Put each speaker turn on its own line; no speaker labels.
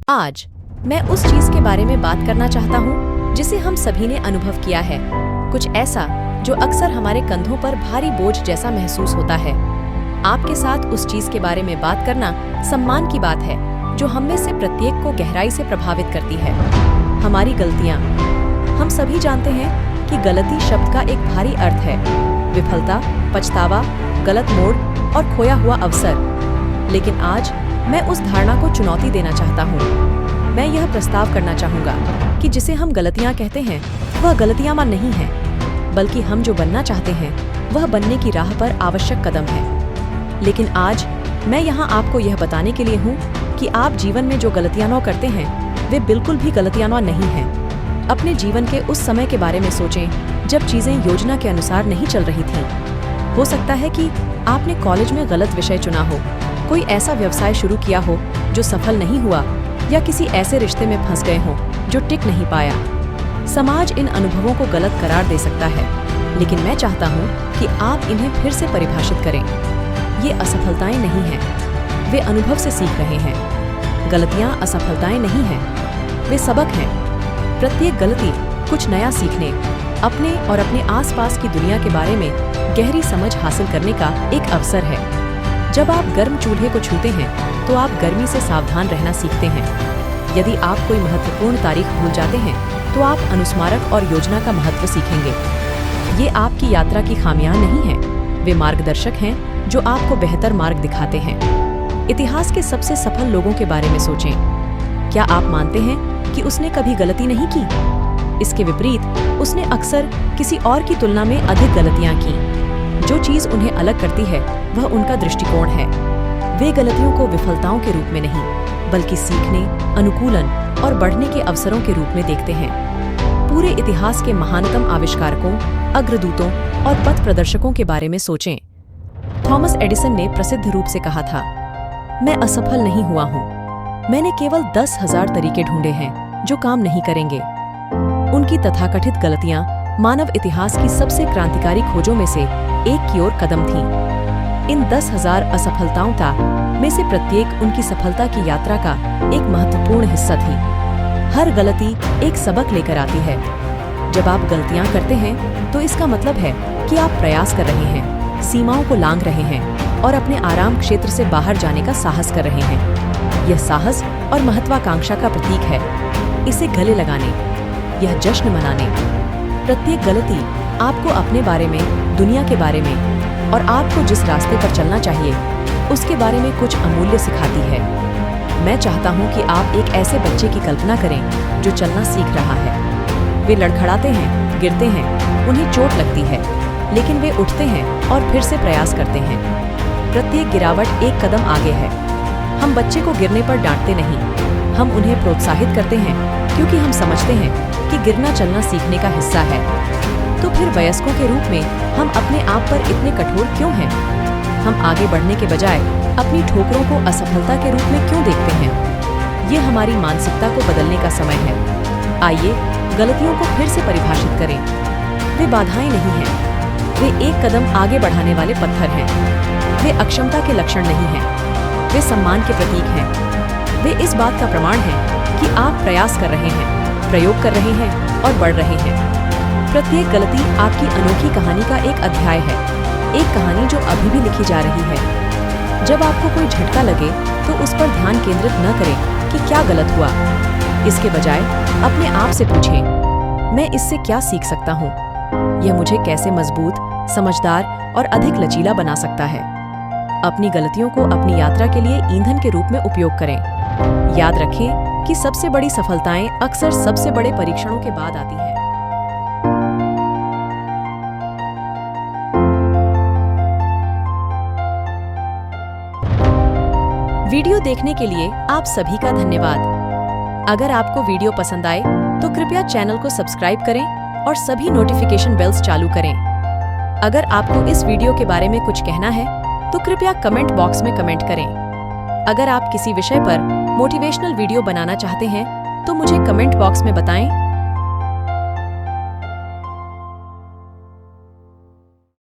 आज मैं उस चीज के बारे में बात करना चाहता हूँ जिसे हम सभी ने अनुभव किया है, कुछ ऐसा जो अक्सर हमारे कंधों पर भारी बोझ जैसा महसूस होता है। आपके साथ उस चीज के बारे में बात करना सम्मान की बात है जो हम में से प्रत्येक को गहराई से प्रभावित करती है। हमारी गलतियाँ। हम सभी जानते हैं कि गलती शब्द का एक भारी अर्थ है, विफलता, पछतावा, गलत मोड़ और खोया हुआ अवसर। लेकिन आज मैं उस धारणा को चुनौती देना चाहता हूँ। मैं यह प्रस्ताव करना चाहूँगा कि जिसे हम गलतियाँ कहते हैं वह गलतियाँ नहीं हैं, बल्कि हम जो बनना चाहते हैं वह बनने की राह पर आवश्यक कदम है। लेकिन आज मैं यहाँ आपको यह बताने के लिए हूँ कि आप जीवन में जो गलतियाँ करते हैं वे बिल्कुल भी गलतियाँ नहीं हैं। अपने जीवन के उस समय के बारे में सोचें जब चीज़ें योजना के अनुसार नहीं चल रही थीं। हो सकता है कि आपने कॉलेज में गलत विषय चुना हो, कोई ऐसा व्यवसाय शुरू किया हो जो सफल नहीं हुआ, या किसी ऐसे रिश्ते में फंस गए हों जो टिक नहीं पाया। समाज इन अनुभवों को गलत करार दे सकता है, लेकिन मैं चाहता हूँ कि आप इन्हें फिर से परिभाषित करें। ये असफलताएं नहीं हैं, वे अनुभव से सीख रहे हैं। गलतियाँ असफलताएं नहीं हैं, वे सबक हैं। प्रत्येक गलती कुछ नया सीखने, अपने और अपने आसपास की दुनिया के बारे में गहरी समझ हासिल करने का एक अवसर है। जब आप गर्म चूल्हे को छूते हैं तो आप गर्मी से सावधान रहना सीखते हैं। यदि आप कोई महत्वपूर्ण तारीख भूल जाते हैं तो आप अनुस्मारक और योजना का महत्व सीखेंगे। ये आपकी यात्रा की खामियां नहीं हैं, वे मार्गदर्शक हैं जो आपको बेहतर मार्ग दिखाते हैं। इतिहास के सबसे सफल लोगों के बारे में सोचें। क्या आप मानते हैं कि उसने कभी गलती नहीं की? इसके विपरीत उसने अक्सर किसी और की तुलना में अधिक गलतियां की। जो चीज उन्हें अलग करती है वह उनका दृष्टिकोण है। वे गलतियों को विफलताओं के रूप में नहीं, बल्कि सीखने, अनुकूलन और बढ़ने के अवसरों के रूप में देखते हैं। पूरे इतिहास के महानतम आविष्कारकों, अग्रदूतों और पथ प्रदर्शकों के बारे में सोचें। थॉमस एडिसन ने प्रसिद्ध रूप से कहा था, मैं असफल नहीं हुआ हूँ, मैंने केवल 10,000 तरीके ढूंढे हैं जो काम नहीं करेंगे। उनकी तथाकथित गलतियां मानव इतिहास की सबसे क्रांतिकारी खोजों में से एक की ओर कदम थीं। इन 10,000 असफलताओं में से प्रत्येक उनकी सफलता की यात्रा का एक महत्वपूर्ण हिस्सा थी। हर गलती एक सबक लेकर आती है। जब आप गलतियां करते हैं तो इसका मतलब है कि आप प्रयास कर रहे हैं, सीमाओं को लांघ रहे हैं और अपने आराम क्षेत्र से बाहर जाने का साहस कर रहे हैं। यह साहस और महत्वाकांक्षा का प्रतीक है। इसे गले लगाने, यह जश्न मनाने। प्रत्येक गलती आपको अपने बारे में, दुनिया के बारे में और आपको जिस रास्ते पर चलना चाहिए उसके बारे में कुछ अमूल्य सिखाती है। मैं चाहता हूँ कि आप एक ऐसे बच्चे की कल्पना करें जो चलना सीख रहा है। वे लड़खड़ाते हैं, गिरते हैं, उन्हें चोट लगती है, लेकिन वे उठते हैं और फिर से प्रयास करते हैं। प्रत्येक गिरावट एक कदम आगे है। हम बच्चे को गिरने पर डांटते नहीं, हम उन्हें प्रोत्साहित करते हैं क्योंकि हम समझते हैं कि गिरना चलना सीखने का हिस्सा है। तो फिर वयस्कों के रूप में हम अपने आप पर इतने कठोर क्यों हैं? हम आगे बढ़ने के बजाय अपनी ठोकरों को असफलता के रूप में क्यों देखते हैं? ये हमारी मानसिकता को बदलने का समय है। आइए गलतियों को फिर से परिभाषित करें। वे बाधाएं नहीं हैं, वे एक कदम आगे बढ़ाने वाले पत्थर हैं। वे अक्षमता के लक्षण नहीं हैं, वे सम्मान के प्रतीक हैं। वे इस बात का प्रमाण हैं कि आप प्रयास कर रहे हैं, प्रयोग कर रहे हैं और बढ़ रहे हैं। प्रत्येक गलती आपकी अनोखी कहानी का एक अध्याय है, एक कहानी जो अभी भी लिखी जा रही है। जब आपको कोई झटका लगे तो उस पर ध्यान केंद्रित न करें कि क्या गलत हुआ। इसके बजाय अपने आप से पूछें, मैं इससे क्या सीख सकता हूँ? यह मुझे कैसे मजबूत, समझदार और अधिक लचीला बना सकता है? अपनी गलतियों को अपनी यात्रा के लिए ईंधन के रूप में उपयोग करें। याद रखें कि सबसे बड़ी सफलताएं अक्सर सबसे बड़े परीक्षणों के बाद आती हैं। वीडियो देखने के लिए आप सभी का धन्यवाद। अगर आपको वीडियो पसंद आए तो कृपया चैनल को सब्सक्राइब करें और सभी नोटिफिकेशन बेल्स चालू करें। अगर आपको इस वीडियो के बारे में कुछ कहना है तो कृपया कमेंट बॉक्स में कमेंट करें। अगर आप किसी विषय पर मोटिवेशनल वीडियो बनाना चाहते हैं तो मुझे कमेंट बॉक्स में बताएं।